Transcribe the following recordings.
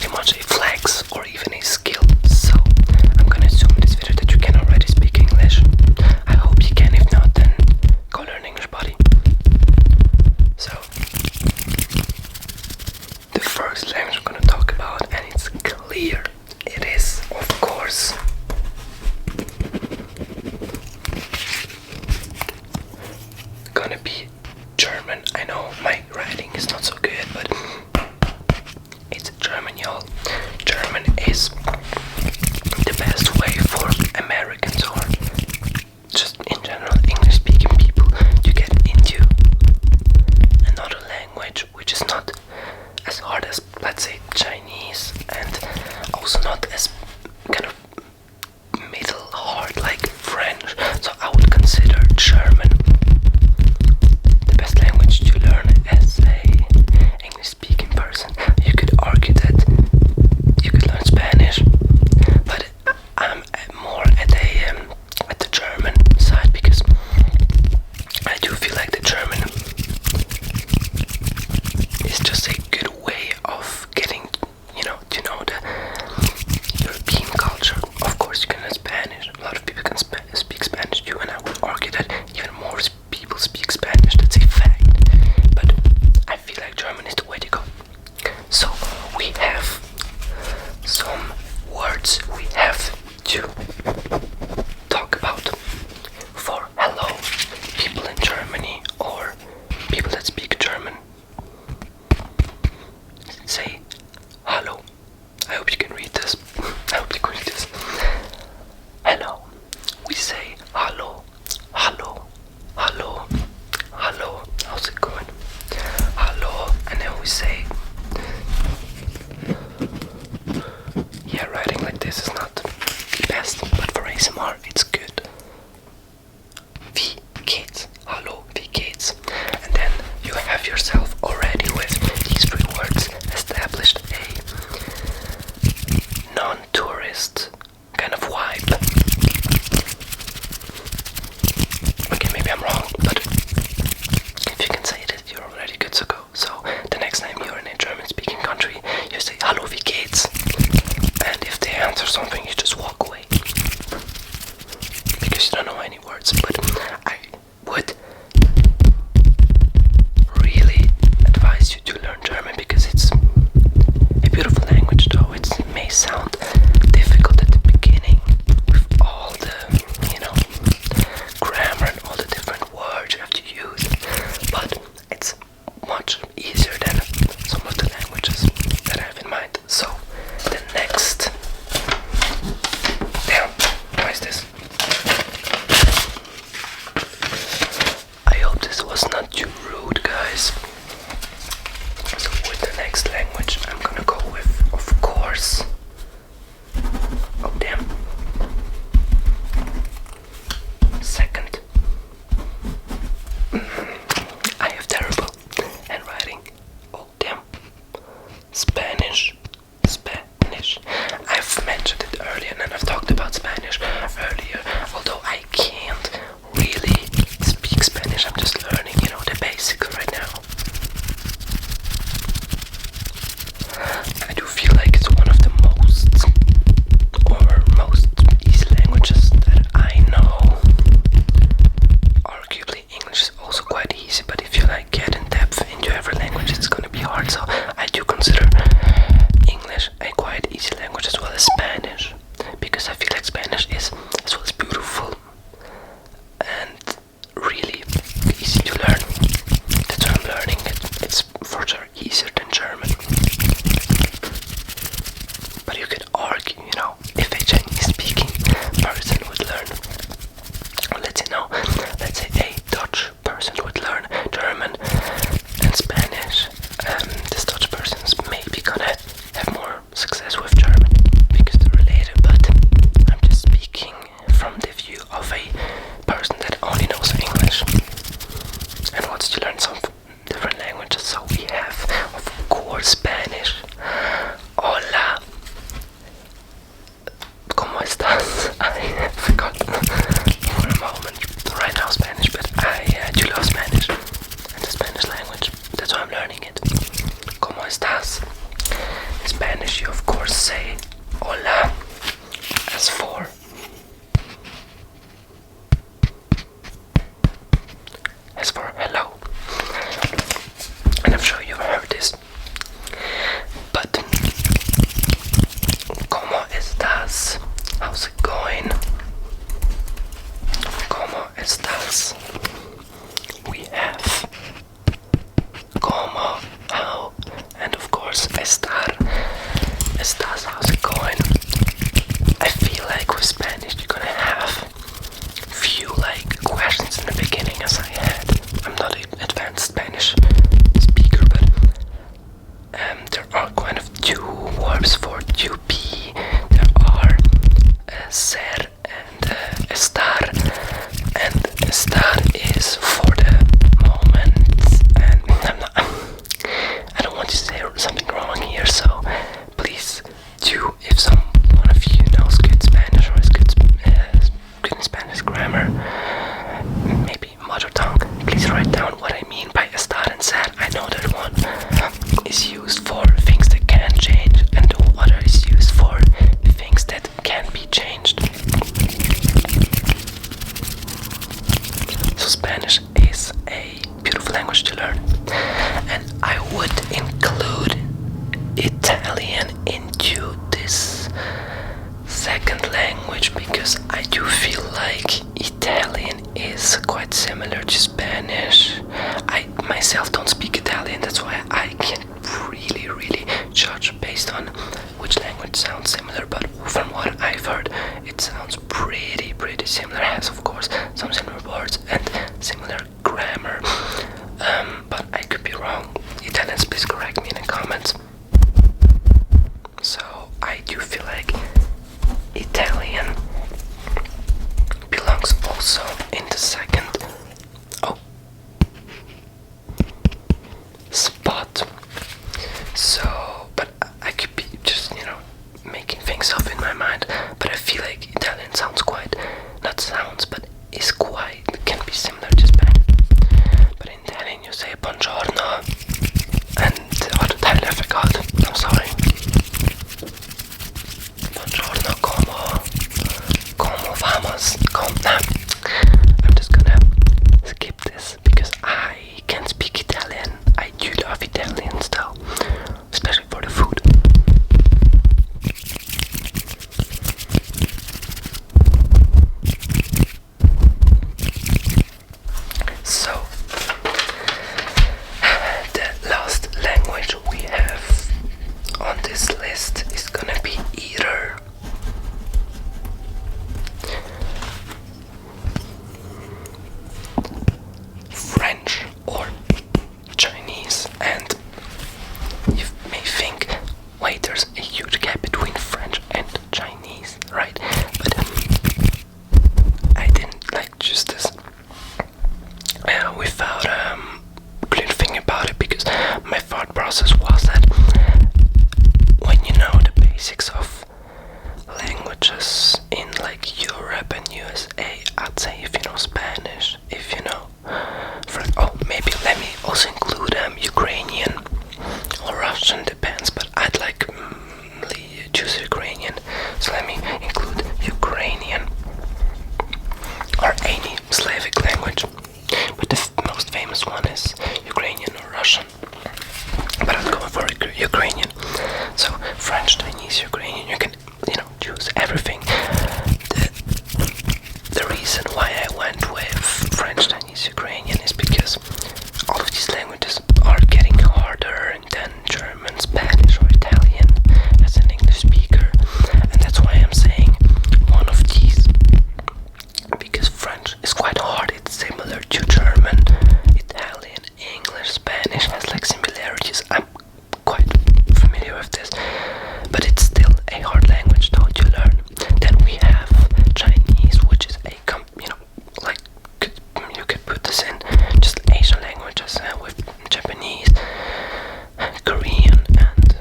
pretty much a flex or even a skill. So I'm gonna assume in this video that you can already speak English. I hope you can. If not, then go learn English, buddy. So the first language I'm gonna talk about, and it's clear, it is of course gonna be German. I know my writing is not so good, but it's German, y'all. German is the best way for Americans or just in general English speaking people to get into another language which is not as hard as, let's say, Chinese, and also not as kind of middle hard like French. So I would consider German the best language to learn as a English speaking person. You could argue that you could learn Spanish, but I'm more at the German side, because I do feel like the German is just a good way of getting, to know the European culture. Of course, you can learn Spanish. A lot of people can speak Spanish too, and I would argue that even more people speak Spanish. That's a fact. But I feel like German is the way to go. So we have some words we have to talk about for hello, people in Germany or people that speak German. Say hello. I hope you can read this. I hope you can read this. Hello. We say hello, hello, hello, hello. How's it going? Hello. And then we say, yeah, writing like this is not the best, but for ASMR it's good. Wie geht's? Hello, wie geht's? And then you have yourself already with these three words established a non-tourist kind of vibe. Okay, maybe I'm wrong, but if you can say it, you're already good to go. So the next time you're in a German-speaking country, you say "Hallo, wie geht's?" And if they answer something, you just walk away because you don't know any words. But I would really advise you to learn German, because it's a beautiful language, though it may sound difficult at the beginning with all the, grammar and all the different words you have to use, but it's much easier than some of the languages that I have in mind. So the next, damn, why is this? I hope this was not too rude, guys. So with the next language, I'm gonna go with, of course, oh damn, second. I have terrible handwriting. Oh damn. Spanish. I've mentioned it earlier, and I've talked about Spanish earlier, although I can't really speak Spanish. I'm just learning, the basics right now. I do feel like it's one of the most easy languages that I know. Arguably English is also quite easy, but if you get in depth into every language, it's gonna be hard. So I do consider English a quite easy language, as well as Spanish, because I feel like Spanish is as well as beautiful and really easy to learn. That's why I'm learning it. It's for sure easier than German. But you could argue, if a Chinese-speaking person would learn, or let's say a Dutch person would learn German and Spanish, this Dutch person's maybe gonna have more success with German because they're related. But I'm just speaking from the view of a person that only knows English and wants to learn some different languages. So we have, of course, Spanish. Hola. ¿Cómo estás? I forgot for a moment right now Spanish, but I do love Spanish and the Spanish language. That's why I'm learning it. ¿Cómo estás? Spanish, you of course say hola. As for hello, and I'm sure you've heard this, but ¿cómo estás? How's it going? ¿Cómo estás? We have ¿cómo, how, and of course estar. Estás, how's it going? I feel like with Spanish you're gonna have few like questions in the beginning, as I had. I'm not an advanced Spanish speaker, but there are kind of two verbs for to be. There are ser and estar, and estar is for the moment, and I don't want to say something wrong here, so please do, if one of you knows good Spanish or is good in Spanish grammar, maybe mother tongue, please write down what I mean by estar and ser. I know that one is used for things that can change, and the other is used for things that can be changed. So Spanish is a beautiful language to learn, and I would include Italian into this second language because I do feel like Italian is quite similar to Spanish. I myself don't speak Italian, that's why I can't really judge based on which language sounds similar, but from what I've heard it sounds pretty similar. It has of course some similar words and similar grammar, but I could be wrong. Italians, please correct me in the comments. So I do feel like Italian belongs also in the second spot. So, but I could be just, making things up in my mind, but I feel like Italian sounds quite, not sounds, but is quite, can be similar to Spanish. But in Italian you say buongiorno, and the other title I forgot, I'm sorry. Buongiorno, como vamos, I'm just gonna skip this because I can speak Italian. I do love Italian style, especially for the food. So, the last language we have on this list is gonna be either French or Chinese, and you may think, wait, there's a huge gap between French and Chinese, right? But I didn't like choose this without clear thinking about it, because my thought process was that when you know the basics of languages in like Europe and USA, I'd say if you know Spanish, if you know maybe let me also include Ukrainian or Russian, depends, but I'd like choose Ukrainian, so let me include Ukrainian or any Slavic language, but the most famous one is Ukrainian or Russian, but I'm going for Ukrainian. So French, Chinese, Ukrainian, you can choose everything. The reason why I went with French, Chinese, Ukrainian is because all of these languages are getting harder than German, Spanish, or Italian as an English speaker, and that's why I'm saying one of these, because French is quite hard. It's similar to German, Italian, English, Spanish has like similarities. I'm quite familiar with this, but it's still a hard language though to learn. Then we have Chinese, which is a you could put this in just Asian languages with Japanese, Korean, and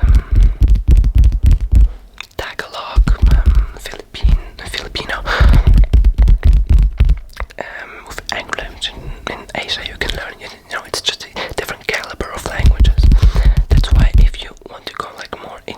Tagalog, Filipino. With Anglo in Asia, you can learn. It's just a different caliber of languages. That's why if you want to go like more in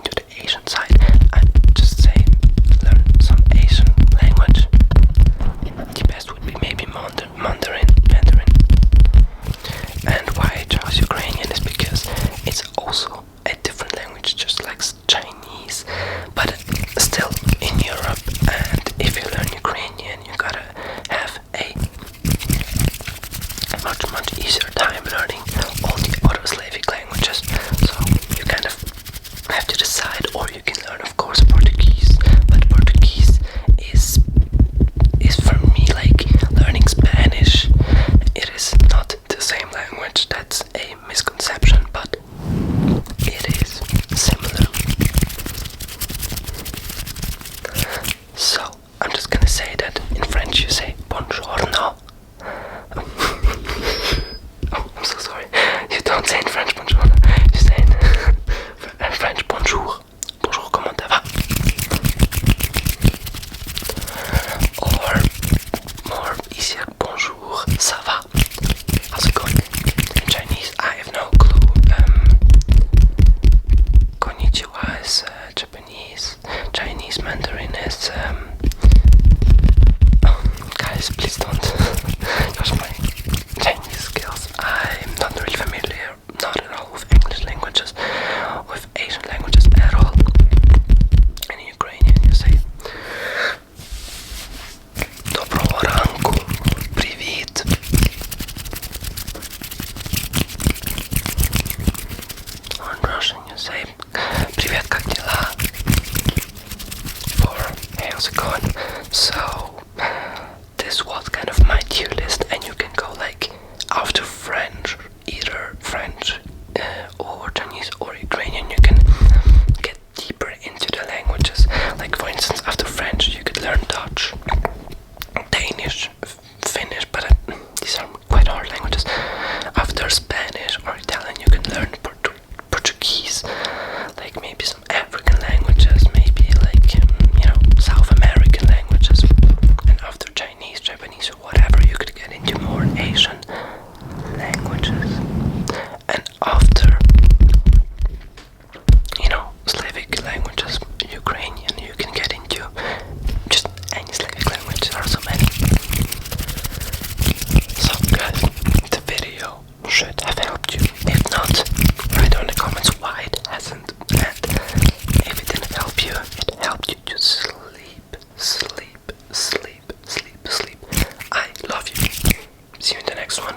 is guys, please don't judge my Chinese skills. I'm not really familiar, not at all, with English languages, with Asian languages at all. In Ukrainian you say Доброго ранку, привіт. In Russian you say Привет, как дела? Or hey, how's it going? So this was kind of my tier list, and you can go like after French, either French or Chinese or Ukrainian. You can get deeper into the languages. Like for instance, after French, you could learn Dutch, Danish, Finnish, but these are quite hard languages. After Spanish or Italian, you can learn Portuguese, like maybe some African languages, maybe like South American languages. And after Chinese, Japanese, or whatever, you could get into more Asian languages. And after Slavic languages, Ukrainian, you can get into just any Slavic language. There are so many. So guys, the video should have helped you. If not, write down in the comments why it hasn't. And if it didn't help you, it helped you to sleep, sleep, sleep, sleep, sleep. I love you. See you in the next one.